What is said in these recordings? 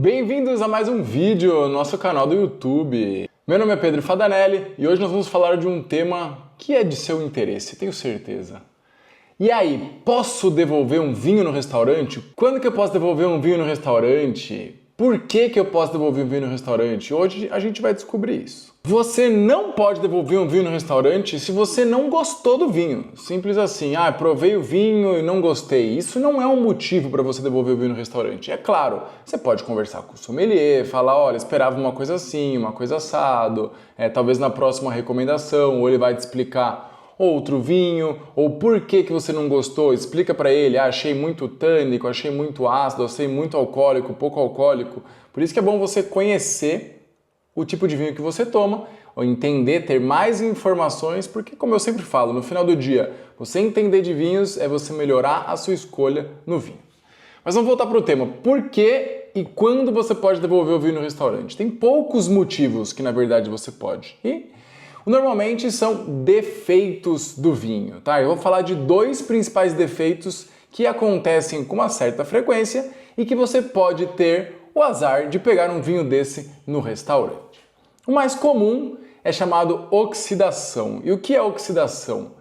Bem-vindos a mais um vídeo no nosso canal do YouTube. Meu nome é Pedro Fadanelli e hoje nós vamos falar de um tema que é de seu interesse, tenho certeza. E aí, posso devolver um vinho no restaurante? Quando que eu posso devolver um vinho no restaurante? Por que eu posso devolver um vinho no restaurante? Hoje a gente vai descobrir isso. Você não pode devolver um vinho no restaurante se você não gostou do vinho. Simples assim, provei o vinho e não gostei. Isso não é um motivo para você devolver o vinho no restaurante. É claro, você pode conversar com o sommelier, falar, olha, esperava uma coisa assim, uma coisa assado, talvez na próxima recomendação, ou ele vai te explicar outro vinho, ou por que você não gostou, explica para ele, achei muito tânico, achei muito ácido, achei muito alcoólico, pouco alcoólico. Por isso que é bom você conhecer o tipo de vinho que você toma, ou entender, ter mais informações, porque como eu sempre falo, no final do dia, você entender de vinhos é você melhorar a sua escolha no vinho. Mas vamos voltar para o tema, por que e quando você pode devolver o vinho no restaurante? Tem poucos motivos que na verdade você pode. E normalmente são defeitos do vinho, tá? Eu vou falar de dois principais defeitos que acontecem com uma certa frequência e que você pode ter o azar de pegar um vinho desse no restaurante. O mais comum é chamado oxidação. E o que é oxidação?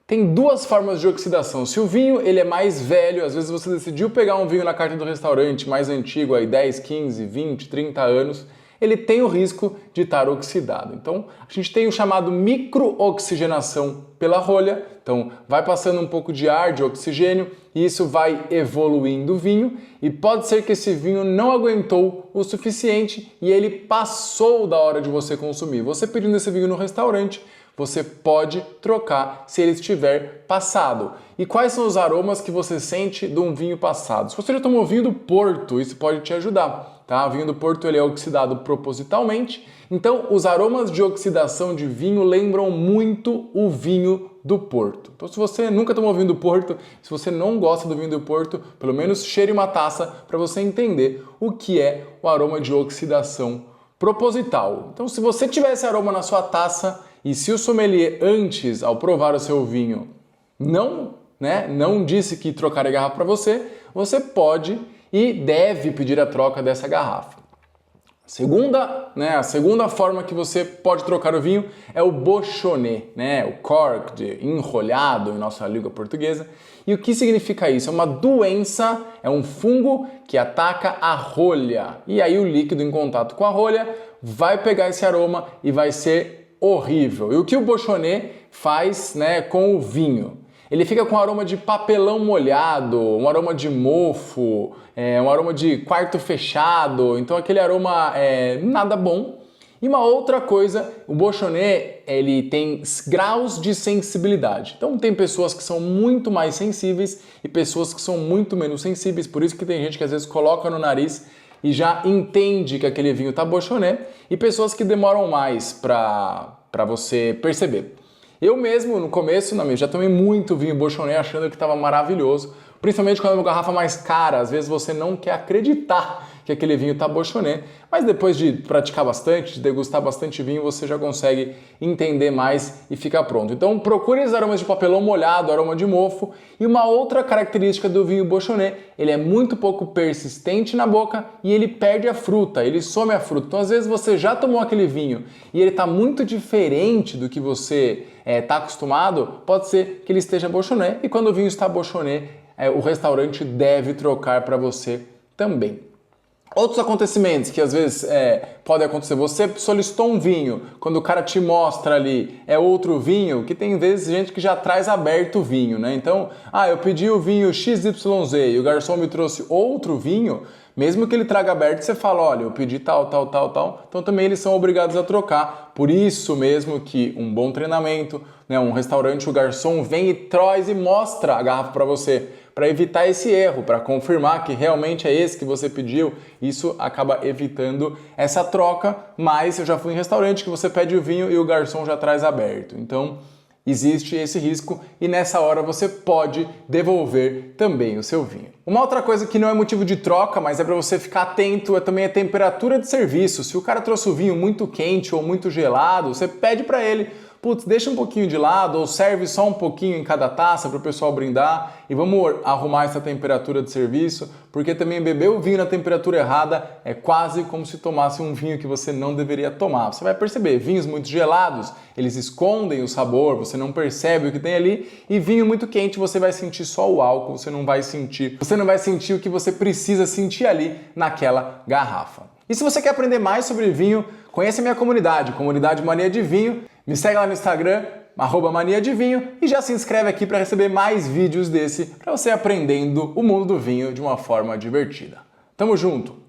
Tem duas formas de oxidação. Se o vinho ele é mais velho, às vezes você decidiu pegar um vinho na carta do restaurante mais antigo, aí 10, 15, 20, 30 anos, ele tem o risco de estar oxidado. Então, a gente tem o chamado microoxigenação pela rolha, então vai passando um pouco de ar, de oxigênio, e isso vai evoluindo o vinho, e pode ser que esse vinho não aguentou o suficiente e ele passou da hora de você consumir. Você pedindo esse vinho no restaurante, você pode trocar se ele estiver passado. E quais são os aromas que você sente de um vinho passado? Se você já tomou vinho do Porto, isso pode te ajudar. Tá? O vinho do Porto ele é oxidado propositalmente, então os aromas de oxidação de vinho lembram muito o vinho do Porto. Então se você nunca tomou vinho do Porto, se você não gosta do vinho do Porto, pelo menos cheire uma taça para você entender o que é o aroma de oxidação proposital. Então se você tiver esse aroma na sua taça e se o sommelier antes, ao provar o seu vinho, não disse que trocaria a garrafa para você, você pode e deve pedir a troca dessa garrafa. A segunda forma que você pode trocar o vinho é o bochonnet, o corked, enrolhado em nossa língua portuguesa. E o que significa isso? É uma doença, é um fungo que ataca a rolha. E aí o líquido em contato com a rolha vai pegar esse aroma e vai ser horrível. E o que o bochonnet faz com o vinho? Ele fica com aroma de papelão molhado, um aroma de mofo, um aroma de quarto fechado, então aquele aroma nada bom. E uma outra coisa, o bochonnet ele tem graus de sensibilidade. Então tem pessoas que são muito mais sensíveis e pessoas que são muito menos sensíveis, por isso que tem gente que às vezes coloca no nariz e já entende que aquele vinho tá bochonnet, e pessoas que demoram mais para você perceber. Eu mesmo, no começo, já tomei muito vinho bochonnet achando que estava maravilhoso, principalmente quando é uma garrafa mais cara, às vezes você não quer acreditar que aquele vinho está bochonnet, mas depois de praticar bastante, de degustar bastante vinho, você já consegue entender mais e ficar pronto. Então procure os aromas de papelão molhado, aroma de mofo, e uma outra característica do vinho bochonnet, ele é muito pouco persistente na boca e ele perde a fruta, ele some a fruta. Então às vezes você já tomou aquele vinho e ele está muito diferente do que você está acostumado, pode ser que ele esteja bochonnet, e quando o vinho está bochonnet, o restaurante deve trocar para você também. Outros acontecimentos que às vezes podem acontecer, você solicitou um vinho, quando o cara te mostra ali é outro vinho, que tem vezes gente que já traz aberto o vinho, Então, eu pedi o vinho XYZ e o garçom me trouxe outro vinho, mesmo que ele traga aberto, você fala, olha, eu pedi tal, então também eles são obrigados a trocar. Por isso mesmo que um bom treinamento, um restaurante, o garçom vem e traz e mostra a garrafa para você, para evitar esse erro, para confirmar que realmente é esse que você pediu. Isso acaba evitando essa troca, mas eu já fui em restaurante que você pede o vinho e o garçom já traz aberto. Então, existe esse risco e nessa hora você pode devolver também o seu vinho. Uma outra coisa que não é motivo de troca, mas é para você ficar atento, é também a temperatura de serviço. Se o cara trouxe o vinho muito quente ou muito gelado, você pede para ele putz, deixa um pouquinho de lado ou serve só um pouquinho em cada taça para o pessoal brindar e vamos arrumar essa temperatura de serviço, porque também beber o vinho na temperatura errada é quase como se tomasse um vinho que você não deveria tomar. Você vai perceber, vinhos muito gelados, eles escondem o sabor, você não percebe o que tem ali, e vinho muito quente você vai sentir só o álcool, você não vai sentir o que você precisa sentir ali naquela garrafa. E se você quer aprender mais sobre vinho, conheça a minha comunidade, Comunidade Mania de Vinho, me segue lá no Instagram, @mania de vinho, e já se inscreve aqui para receber mais vídeos desse, para você aprendendo o mundo do vinho de uma forma divertida. Tamo junto!